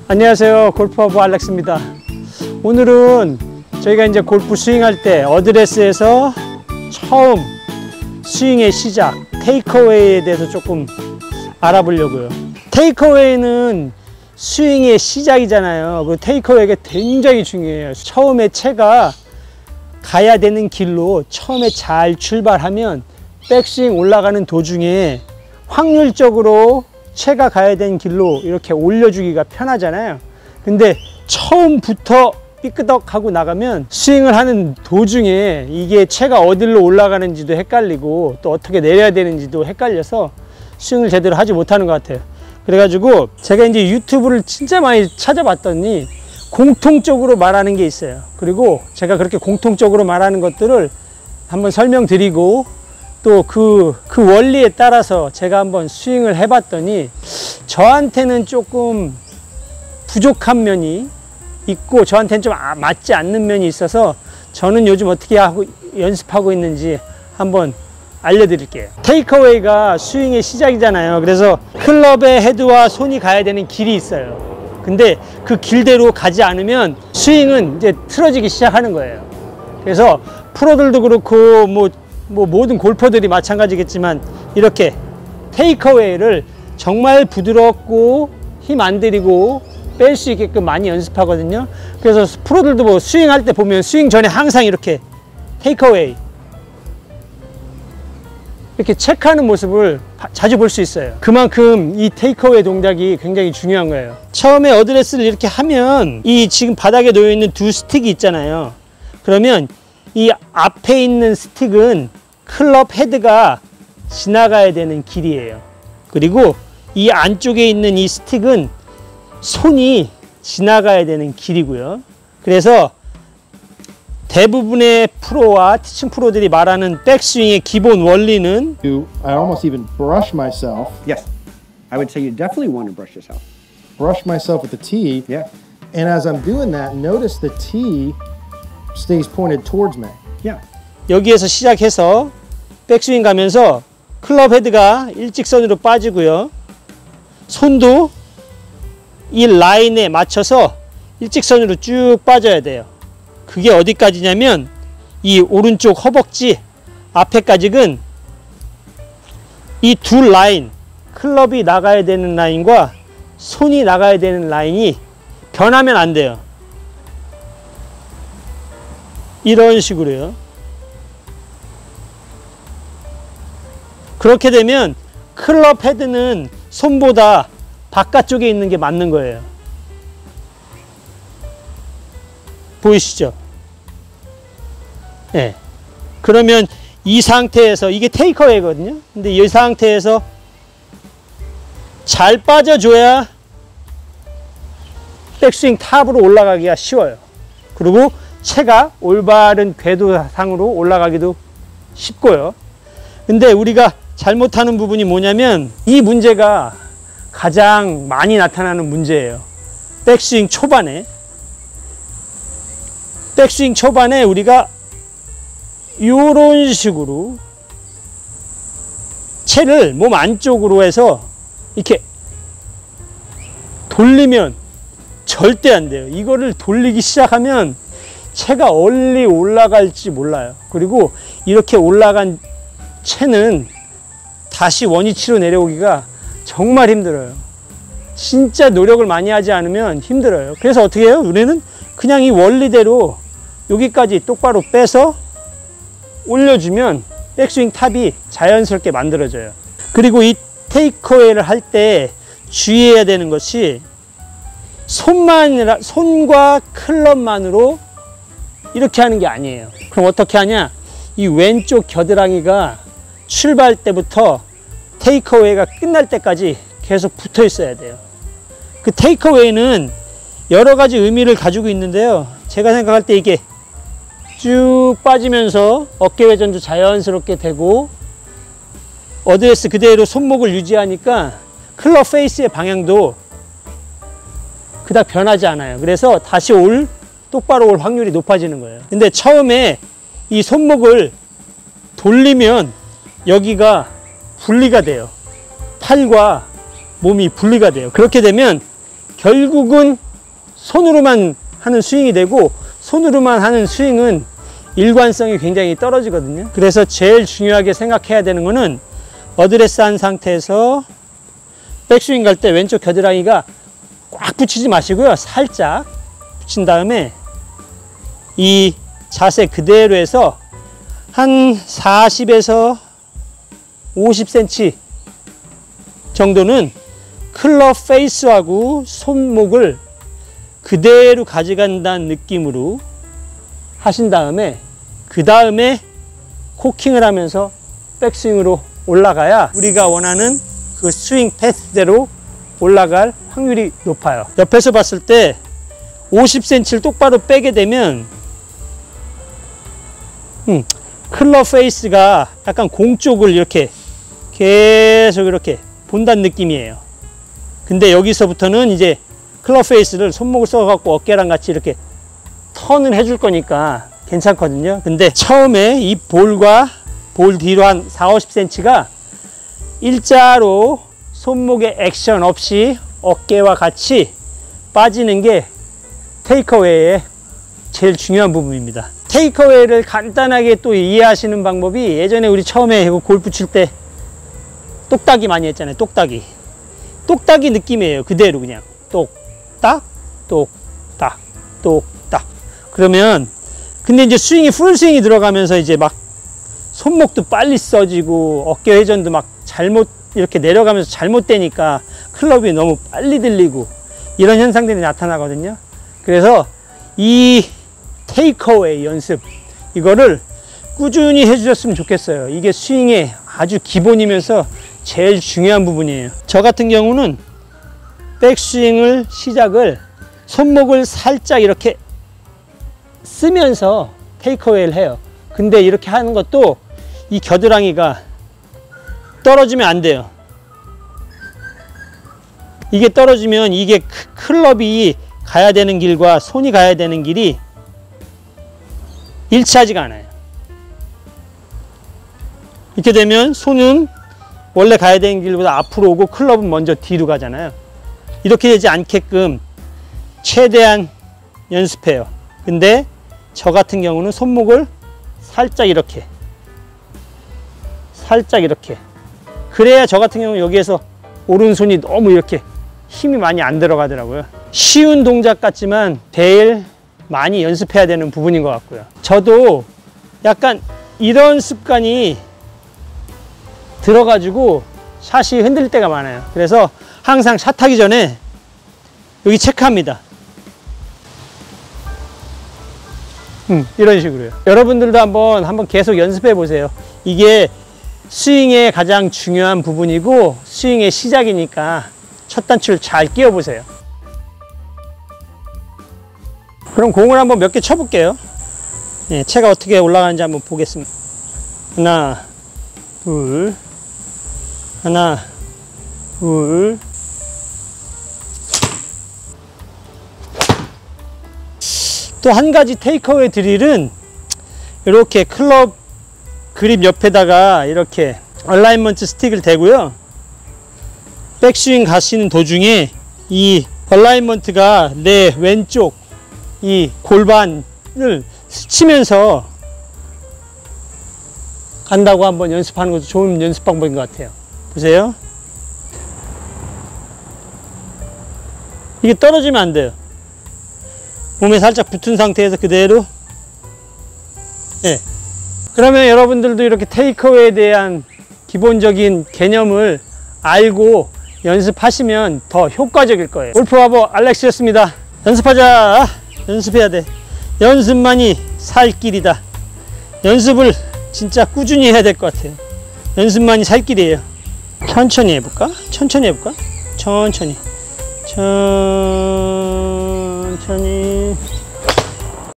안녕하세요, 골프하부 알렉스입니다. 오늘은 저희가 이제 골프 스윙할 때 어드레스에서 처음 스윙의 시작, 테이크어웨이에 대해서 조금 알아보려고요. 테이크어웨이는 스윙의 시작이잖아요. 그 테이크어웨이가 굉장히 중요해요. 처음에 채가 가야 되는 길로 처음에 잘 출발하면 백스윙 올라가는 도중에 확률적으로 채가 가야 되는 길로 이렇게 올려주기가 편하잖아요. 근데 처음부터 삐끄덕하고 나가면 스윙을 하는 도중에 이게 채가 어디로 올라가는지도 헷갈리고 또 어떻게 내려야 되는지도 헷갈려서 스윙을 제대로 하지 못하는 것 같아요. 그래가지고 제가 이제 유튜브를 진짜 많이 찾아봤더니 공통적으로 말하는 게 있어요. 그리고 제가 그렇게 공통적으로 말하는 것들을 한번 설명드리고 또 그 원리에 따라서 제가 한번 스윙을 해봤더니 저한테는 조금 부족한 면이 있고 저한테는 좀 맞지 않는 면이 있어서 저는 요즘 어떻게 하고 연습하고 있는지 한번 알려드릴게요. 테이크어웨이가 스윙의 시작이잖아요. 그래서 클럽의 헤드와 손이 가야 되는 길이 있어요. 근데 그 길대로 가지 않으면 스윙은 이제 틀어지기 시작하는 거예요. 그래서 프로들도 그렇고 뭐 모든 골퍼들이 마찬가지겠지만 이렇게 테이크어웨이를 정말 부드럽고 힘 안 들이고 뺄 수 있게끔 많이 연습하거든요. 그래서 프로들도 뭐 스윙할 때 보면 스윙 전에 항상 이렇게 테이크어웨이 이렇게 체크하는 모습을 자주 볼 수 있어요. 그만큼 이 테이크어웨이 동작이 굉장히 중요한 거예요. 처음에 어드레스를 이렇게 하면 이 지금 바닥에 놓여 있는 두 스틱이 있잖아요. 그러면 이 앞에 있는 스틱은 클럽 헤드가 지나가야 되는 길이에요. 그리고 이 안쪽에 있는 이 스틱은 손이 지나가야 되는 길이고요. 그래서 대부분의 프로와 티칭 프로들이 말하는 백스윙의 기본 원리는 I almost even brush myself. Yes, I would say you definitely want to brush yourself. Brush myself with the tee. Yeah. And as I'm doing that, notice the tee stays pointed towards me. Yeah. 여기에서 시작해서 백스윙 가면서 클럽 헤드가 일직선으로 빠지고요. 손도 이 라인에 맞춰서 일직선으로 쭉 빠져야 돼요. 그게 어디까지냐면 이 오른쪽 허벅지 앞에까지는 이 두 라인, 클럽이 나가야 되는 라인과 손이 나가야 되는 라인이 변하면 안 돼요. 이런 식으로요. 그렇게 되면 클럽 헤드는 손보다 바깥쪽에 있는 게 맞는 거예요. 보이시죠? 네. 그러면 이 상태에서 이게 테이크어웨이거든요. 근데 이 상태에서 잘 빠져줘야 백스윙 탑으로 올라가기가 쉬워요. 그리고 채가 올바른 궤도상으로 올라가기도 쉽고요. 근데 우리가 잘못하는 부분이 뭐냐면 이 문제가 가장 많이 나타나는 문제예요. 백스윙 초반에 우리가 이런 식으로 채를 몸 안쪽으로 해서 이렇게 돌리면 절대 안 돼요. 이거를 돌리기 시작하면 채가 얼리 올라갈지 몰라요. 그리고 이렇게 올라간 채는 다시 원위치로 내려오기가 정말 힘들어요. 진짜 노력을 많이 하지 않으면 힘들어요. 그래서 어떻게 해요? 우리는 그냥 이 원리대로 여기까지 똑바로 빼서 올려주면 백스윙 탑이 자연스럽게 만들어져요. 그리고 이 테이크어웨이를 할 때 주의해야 되는 것이 손과 클럽만으로 이렇게 하는 게 아니에요. 그럼 어떻게 하냐? 이 왼쪽 겨드랑이가 출발 때부터 테이크어웨이가 끝날 때까지 계속 붙어 있어야 돼요. 그 테이크어웨이는 여러 가지 의미를 가지고 있는데요. 제가 생각할 때 이게 쭉 빠지면서 어깨 회전도 자연스럽게 되고 어드레스 그대로 손목을 유지하니까 클럽 페이스의 방향도 그닥 변하지 않아요. 그래서 다시 똑바로 올 확률이 높아지는 거예요. 근데 처음에 이 손목을 돌리면 여기가 분리가 돼요. 팔과 몸이 분리가 돼요. 그렇게 되면 결국은 손으로만 하는 스윙이 되고, 손으로만 하는 스윙은 일관성이 굉장히 떨어지거든요. 그래서 제일 중요하게 생각해야 되는 거는 어드레스 한 상태에서 백스윙 갈 때 왼쪽 겨드랑이가 꽉 붙이지 마시고요. 살짝 붙인 다음에 이 자세 그대로 해서 한 40에서 50cm 정도는 클럽 페이스하고 손목을 그대로 가져간다는 느낌으로 하신 다음에, 그 다음에 코킹을 하면서 백스윙으로 올라가야 우리가 원하는 그 스윙 패스대로 올라갈 확률이 높아요. 옆에서 봤을 때 50cm를 똑바로 빼게 되면 클럽 페이스가 약간 공 쪽을 이렇게 계속 이렇게 본다는 느낌이에요. 근데 여기서부터는 이제 클럽 페이스를 손목을 써갖고 어깨랑 같이 이렇게 턴을 해줄 거니까 괜찮거든요. 근데 처음에 이 볼과 볼 뒤로 한 40-50cm가 일자로 손목에 액션 없이 어깨와 같이 빠지는 게 테이크어웨이의 제일 중요한 부분입니다. 테이크어웨이를 간단하게 또 이해하시는 방법이, 예전에 우리 처음에 골프 칠 때 똑딱이 많이 했잖아요. 똑딱이 느낌이에요. 그대로 그냥 똑딱 똑딱 똑딱. 그러면 근데 이제 스윙이 풀스윙이 들어가면서 이제 막 손목도 빨리 써지고 어깨 회전도 막 잘못 이렇게 내려가면서 잘못되니까 클럽이 너무 빨리 들리고 이런 현상들이 나타나거든요. 그래서 이 테이크어웨이 연습, 이거를 꾸준히 해주셨으면 좋겠어요. 이게 스윙의 아주 기본이면서 제일 중요한 부분이에요. 저 같은 경우는 백스윙을 시작을 손목을 살짝 이렇게 쓰면서 테이크어웨이를 해요. 근데 이렇게 하는 것도 이 겨드랑이가 떨어지면 안 돼요. 이게 떨어지면 이게 클럽이 가야 되는 길과 손이 가야 되는 길이 일치하지가 않아요. 이렇게 되면 손은 원래 가야 되는 길보다 앞으로 오고 클럽은 먼저 뒤로 가잖아요. 이렇게 되지 않게끔 최대한 연습해요. 근데 저 같은 경우는 손목을 살짝 이렇게 그래야 저 같은 경우는 여기에서 오른손이 너무 이렇게 힘이 많이 안 들어가더라고요. 쉬운 동작 같지만 제일 많이 연습해야 되는 부분인 것 같고요. 저도 약간 이런 습관이 들어가지고 샷이 흔들릴 때가 많아요. 그래서 항상 샷 하기 전에 여기 체크합니다. 이런 식으로요. 여러분들도 한번 계속 연습해 보세요. 이게 스윙의 가장 중요한 부분이고 스윙의 시작이니까 첫 단추를 잘 끼워 보세요. 그럼 공을 한번 몇 개 쳐볼게요. 네, 채가 어떻게 올라가는지 한번 보겠습니다. 하나, 둘, 하나, 둘. 또 한 가지 테이크어웨이 드릴은 이렇게 클럽 그립 옆에다가 이렇게 얼라이먼트 스틱을 대고요. 백스윙 가시는 도중에 이 얼라이먼트가 내 왼쪽 이 골반을 스치면서 간다고 한번 연습하는 것도 좋은 연습 방법인 것 같아요. 보세요. 이게 떨어지면 안 돼요. 몸에 살짝 붙은 상태에서 그대로. 네. 그러면 여러분들도 이렇게 테이크어웨이에 대한 기본적인 개념을 알고 연습하시면 더 효과적일 거예요. 골프와버 알렉스였습니다. 연습하자. 연습해야 돼. 연습만이 살 길이다. 연습을 진짜 꾸준히 해야 될 것 같아요. 연습만이 살 길이에요. 천천히 해볼까? 천천히.